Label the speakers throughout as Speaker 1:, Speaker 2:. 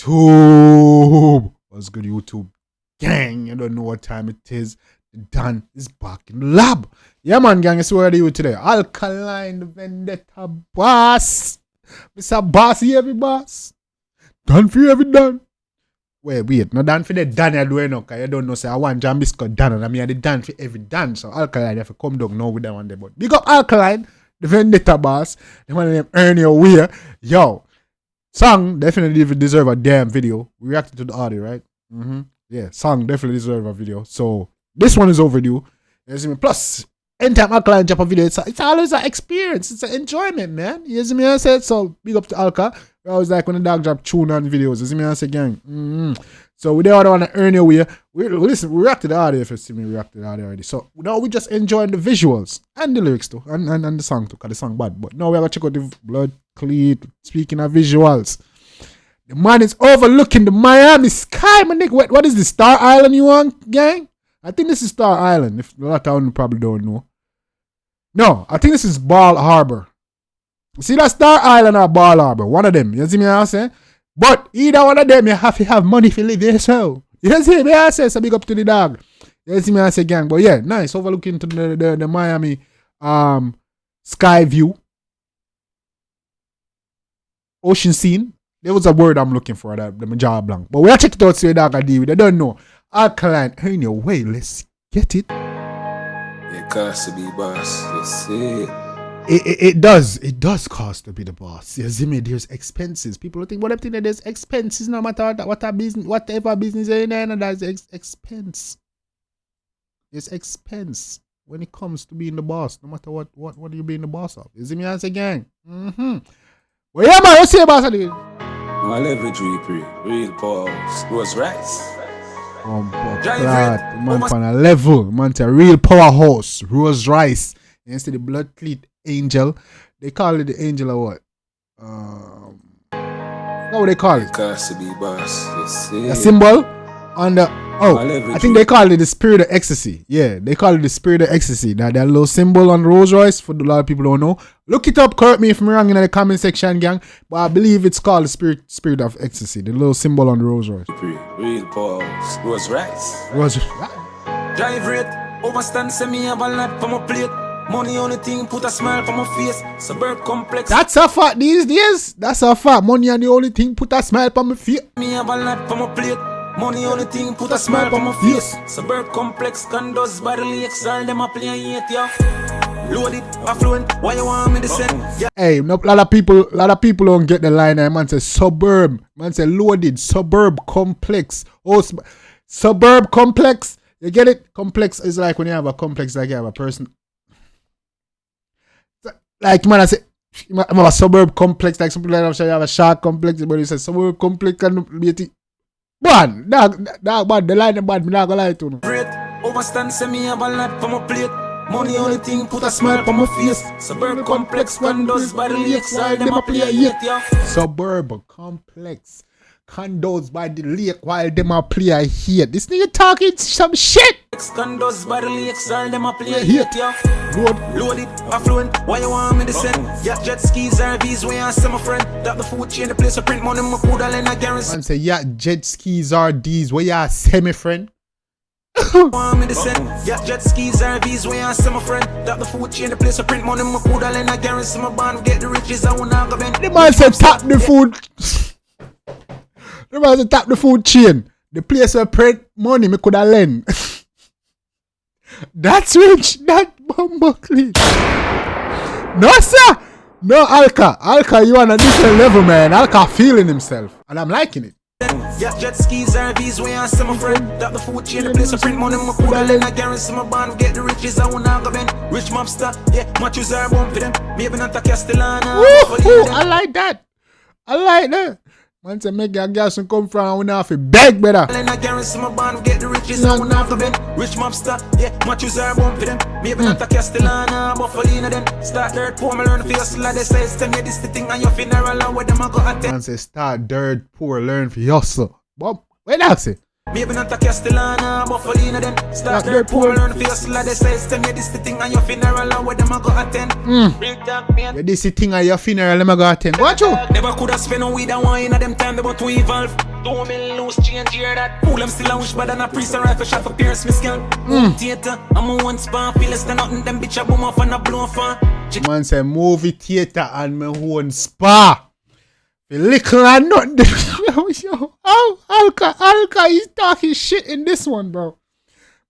Speaker 1: YouTube. What's good, YouTube? Gang, you don't know what time it is. Dan is back in the lab. Yeah, man, gang, it's where are you today? Alkaline, the vendetta boss. Mr. Bossy, every boss. Done for every done. Wait, no done for the done you do because you don't know, say I want Jambisco done and I mean the done for every done. So Alkaline, you have to come down now with that one there. But big up Alkaline, the vendetta boss. The one named earn your way. Yo, song definitely deserve a damn video. We reacted to the audio, right? Yeah, song definitely deserve a video. So this one is overdue. You see me? Plus, anytime Alkaline drop a video, it's always an experience. It's an enjoyment, man. You see me? I said so. Big up to Alka. I always like when the dog drop tune on videos. You see me? I say gang. So we don't want to earn your way. We reacted to the audio. If you see me, we reacted to the audio already. So now we just enjoying the visuals and the lyrics too, and the song too, because the song bad. But now we have to check out the blood clean. Speaking of visuals, the man is overlooking the Miami sky, my nigga. What is this, Star Island you want, gang? I think this is Star Island. If a lot of you probably don't know. No, I think this is Ball Harbor. See that Star Island or Ball Harbor? One of them. You see me I say? But either one of them, you have to have money to live there, so. You see me I say? So big up to the dog. You see me I say, gang? But yeah, nice. Overlooking to the Miami sky view. Ocean scene. There was a word I'm looking for, that my jaw blank. But we are check it out, so you dog I deal with. I don't know. Alkaline, earn your way. Let's get it.
Speaker 2: It costs to be boss. Let's see.
Speaker 1: It does cost to be the boss. You see me? There's expenses. People think, what I think that there's expenses no matter what business, whatever business you're in, and there's expense. There's expense when it comes to being the boss, no matter what are you being the boss of. You see me? I say, gang. Well, yeah, man, you see boss again.
Speaker 2: My leverage real powerhouse. Rose rice.
Speaker 1: Man on a level. Man, a real powerhouse. Rose rice. Instead of the blood cleat angel. They call it the angel or what? What they call it?
Speaker 2: Cost to be boss. Let's see.
Speaker 1: A symbol on the. I think they call it the spirit of ecstasy. Yeah, they call it the spirit of ecstasy. That little symbol on the Rolls Royce, for a lot of people don't know. Look it up, correct me if I'm wrong in the comment section, gang. But I believe it's called the spirit of ecstasy. The little symbol on the Rolls Royce.
Speaker 2: Real powerhouse. Rose rice.
Speaker 1: Rose.
Speaker 2: Drive rate. Overstand, send me have a lot for my plate. Money on the thing, put a smile on my face. Suburb complex.
Speaker 1: That's a fact these days. That's a fact. Money on the only thing, put a smile on my face.
Speaker 2: Me have a lot for my plate. Money on the thing, put a smile on my face. Suburb complex, condos by the lakes, all them a play and eat, yeah. Loaded, affluent, why you want me to send? Yeah.
Speaker 1: Hey, no, lot of people don't get the line there. Man say suburb. Man say loaded, suburb complex. Oh, suburb complex. You get it? Complex is like when you have a complex, like you have a person. Like, man, I say, you have a suburb complex, like some people like you have a shark complex, but you say suburb complex and be it. Man, dog, bad, the line bad, me not gonna lie to you.
Speaker 2: Overstand, send me have a lot for my plate. Money on the thing, put a smile on my face. Suburb complex, condos by the lakes, all them a play a hit, yeah.
Speaker 1: Suburb complex, condos by the lake, while them a play a hit. This nigga talking some shit.
Speaker 2: Condos by the lakes, all them a play a hit, yeah. Loaded, affluent, why you want me to send? Yeah, jet skis, RVs, where I send my friend. That the food chain, the place I print money, my food, all in a garrison.
Speaker 1: Man say, yeah, jet skis, RVs, where you send my friend?
Speaker 2: Want me to send? Yeah, jet skis, RVs, where I send my friend. That the food chain, the place I print money, my food, all in a garrison. My band, get the riches, I wanna go bend.
Speaker 1: The man said, tap the food. The man said, tap the food chain. The place where print money, me coulda lend. That's rich, that bumbleclean. No, sir. No, Alka, you on a different level, man. Alka feeling himself, and I'm liking it.
Speaker 2: Yeah, jet skis, RVs, where I send my friend. That the food chain, the place I print money, my food, all in a garrison. My band, get the riches, I wanna go bend. Rich mobster, yeah, matches are bumping them. Maybe not a Castellana.
Speaker 1: I like that. I like that. Man say make your gas and come from and have to beg better.
Speaker 2: I guarantee my band get the riches I wanna have to bend. Rich mobster, yeah, matches are bumping them. Maybe not a Castellana, Buffalina then. Start dirt poor, me learn for hustle like they say. Tell me this the thing on your funeral and where them I go attend.
Speaker 1: Man say start dirt poor, learn for hustle. Bob, where that say?
Speaker 2: Maybe not a Castellana, Buffalina then. Start dirt poor, learn for hustle like they say. Tell me this the thing on your funeral and where them I go attend.
Speaker 1: Yeah, this the thing on your funeral, them I go attend. Watch you.
Speaker 2: Never could have spent a weed and wine at them time, they want to evolve. 2 million loose change here that. Fool, I'm still a wish better than a priest and rifle shot for Pierce, Miss Gun. Theater, I'm a one span, feel less than nothing, them bitch a boom off and a blow fan.
Speaker 1: Man say movie theater and my own spa. The little and not yo, Alka is talking shit in this one, bro.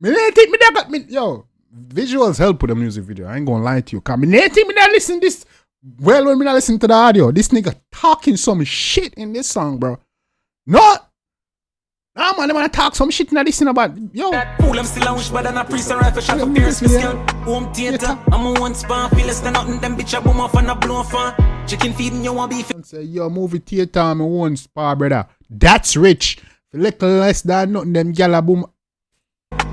Speaker 1: Me didn't think me that got me, yo. Visuals help with the music video. I ain't gonna lie to you. Cause me didn't think me that listen this well when me not listen to the audio. This nigga talking some shit in this song, bro. No. Nah, man, they wanna talk some shit in this thing about, yo.
Speaker 2: That fool, I'm still a wish better than a priest and rifle shot for Pierce, Miss Gun. Home theater, I'm a one span, feel less than nothing, them bitch a boom off and a blow fan. Chicken feeding you want beef.
Speaker 1: Say, yo, movie theater, I'm a one spa, brother. That's rich. A little less than nothing, them gyal a boom.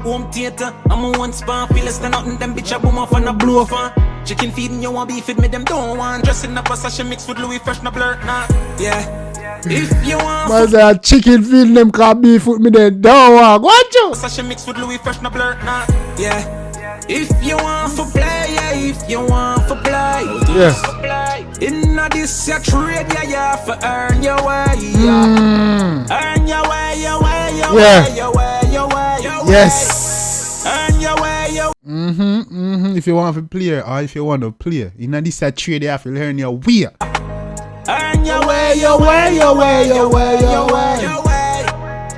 Speaker 2: Home theater, I'm a one span, feel less than nothing, them bitch a boom off and a blow fan. Chicken feeding you want beef with me, them don't want. Dressing up a sachet mixed with Louis Fresh, no blur, nah. Yeah. If you want
Speaker 1: man say chicken feeding them can't beef with me, they don't want. What you?
Speaker 2: Sachet mixed with Louis Fresh, no blur, nah. Yeah. If you want for play, yeah. If you want for play,
Speaker 1: yeah.
Speaker 2: Inna this your trade, yeah, for earn your way, yeah. Earn your way, your way, your way, your way, your way, your way.
Speaker 1: Yes.
Speaker 2: Earn your way, your way.
Speaker 1: If you want to play or if you want to play, inna this your trade, you have to learn your way.
Speaker 2: Earn your way,
Speaker 1: your way, your way, your way, your way.
Speaker 2: your way.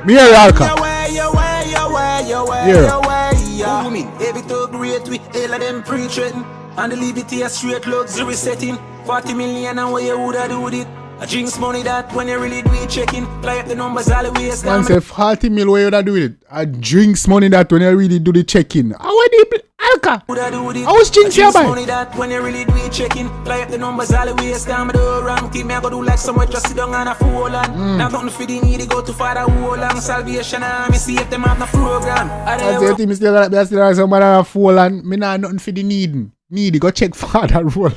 Speaker 1: Me hear Alka.
Speaker 2: Your way, your way, your way, your way,
Speaker 1: Yeah.
Speaker 2: your way. Yeah. Me, every talk great with all of them pre-threaten. And the liberty a straight luxury setting. 40 million and what you woulda do with it. I drinks money that when you really do it checking. Fly up the numbers all the ways
Speaker 1: Man
Speaker 2: down.
Speaker 1: say 40 mil where you da do it. I drinks money that when you really do the check-in. How are they Alka?
Speaker 2: Woulda do with it.
Speaker 1: I was drinks here,
Speaker 2: drinks
Speaker 1: boy.
Speaker 2: money that when you really do it checking. Fly up the numbers all the ways down. Me do wrong thing, me I go do like someone just sit down and a fool on. Now nothing for the need, go to father who long salvation. Me see if them have no program.
Speaker 1: I say to me still got me still have somebody on a phone and me nah nothing for the needing. Needy go check father roll.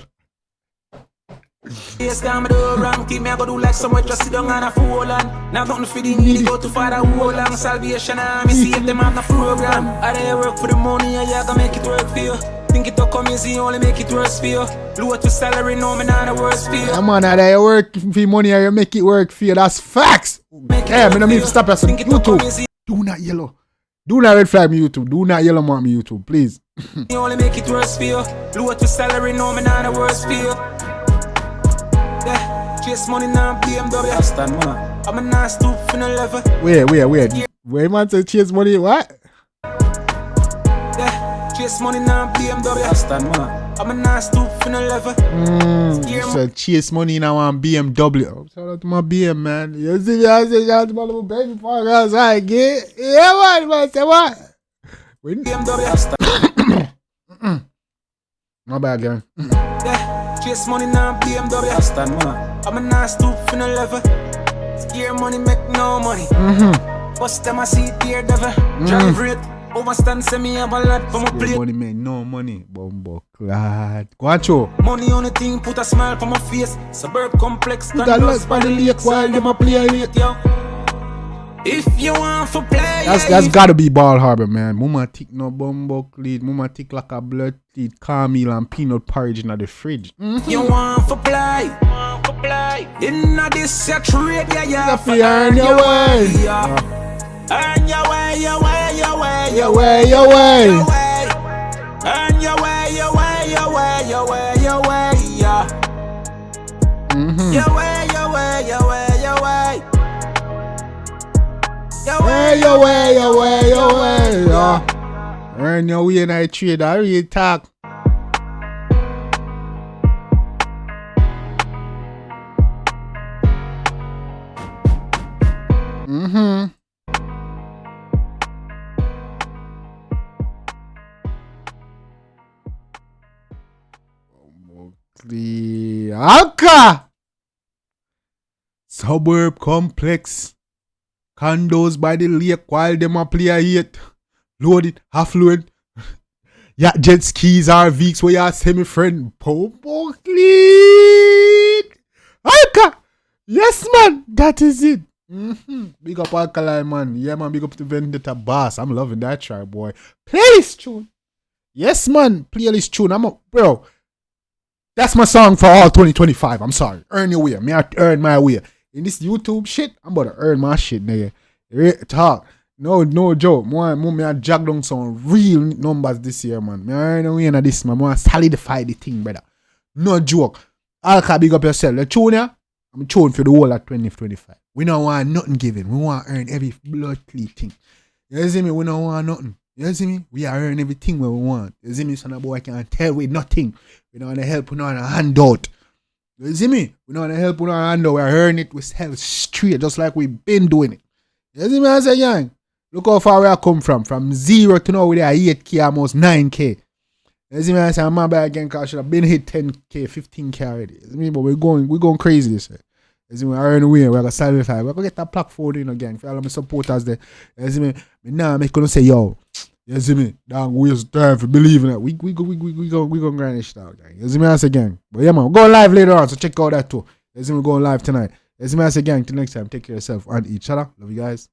Speaker 2: Yes, I'm do wrong thing, me I go do like someone just sit down and a fool on. Now nothing for the need, go to father who long salvation. Me see if them have no program. I dey work for the money, and you gotta make it work for you. Think it will come easy, only make it worse for you. Low to salary, no, me not the worst for you.
Speaker 1: Yeah, man, I work for money and you make it work for you. That's facts. Yeah, me no mean to stop us on YouTube. Do not yellow. Do not red flag me YouTube. Do not yellow mark me YouTube, please.
Speaker 2: You only make it worse for you. Low to salary, no, me not the worst for you. Yeah, chase money now, BMW. Stand man. I'm a nice stoop for no level.
Speaker 1: Wait. Wait, man, say chase money, what?
Speaker 2: Yeah, chase money now, BMW. Stand man. I'm a nice stoop for no level.
Speaker 1: So chase money now on BMW. Oh, shout out to my BM, man. You see me, I say shout out to my little baby park outside, get. Yeah, man, say what? Wait.
Speaker 2: BMW.
Speaker 1: My bad, gang.
Speaker 2: Yeah, chase money now, BMW. Stand man. I'm a nice stoop for no level. Scare money, make no money. Bust them, I see dear devil. Drive rate. Overstand, send me have a lot for my plate.
Speaker 1: Money, man, no money. Bumbo clad. Go on, show.
Speaker 2: Money on the thing, put a smile for my face. Suburb complex,
Speaker 1: Put a lot by the lake while them a play late.
Speaker 2: Yo. If you want for play,
Speaker 1: That's gotta be Ball Harbor, man. Mama tick no bumbo cleat. Mama tick like a blood teeth, caramel and peanut porridge in the fridge.
Speaker 2: You want for play, inna this your trade, yeah.
Speaker 1: Earn your way.
Speaker 2: Earn your way, your way, your way,
Speaker 1: Your way, your way.
Speaker 2: Earn your way, your way, your way, your way, your way, yeah. Your way, your way, your way, your way. Your way,
Speaker 1: Your way, your way, your way, yeah. Earn your way in I trade. I really talk. The Alka suburb complex condos by the lake while them a play a hit loaded affluent yeah jet skis RVs where you say me friend Popo clean Alka. Yes man, that is it. Big up Alkaline, man. Yeah man, big up to Vendetta Boss. I'm loving that track, boy. Playlist tune. Yes man, playlist tune. I'm a bro. That's my song for all 2025. I'm sorry. Earn your way. Me I earn my way. in this YouTube shit, I'm about to earn my shit, nigga. Talk. No joke. Me I jack down some real numbers this year, man. Me earn a win of this, man. I solidify the thing, brother. No joke. Alka, big up yourself. The tune here, I'm tune for the whole of 2025. We don't want nothing given. We want to earn every blood clean thing. You see me? We don't want nothing. You see me? We are earning everything we want. You see me? Son of boy can't tell with nothing. We don't want to help. We don't want to handout. You see me? We don't want to help. We don't want to handout. We are earning it with hell straight, just like we've been doing it. You see me? I say, young. Look how far we have come from. From 0 to now, we are 8K, almost 9K. You see me? I say, I'm not bad again because I should have been hit 10K, 15K already. You see me? But we're going crazy this year. You see me? I earn a win. We're going to solidify. We're going to get that platform in again. For all of my supporters there. You see me? Now I'm going to say, yo. You see me? Dang, waste time for believing that. We go grind this shit out, gang. You see me? I say, gang. But yeah, man. We're going live later on, so check out that too. You see me? We're going live tonight. You see me? I say, gang. Till next time. Take care of yourself and each other. Love you guys.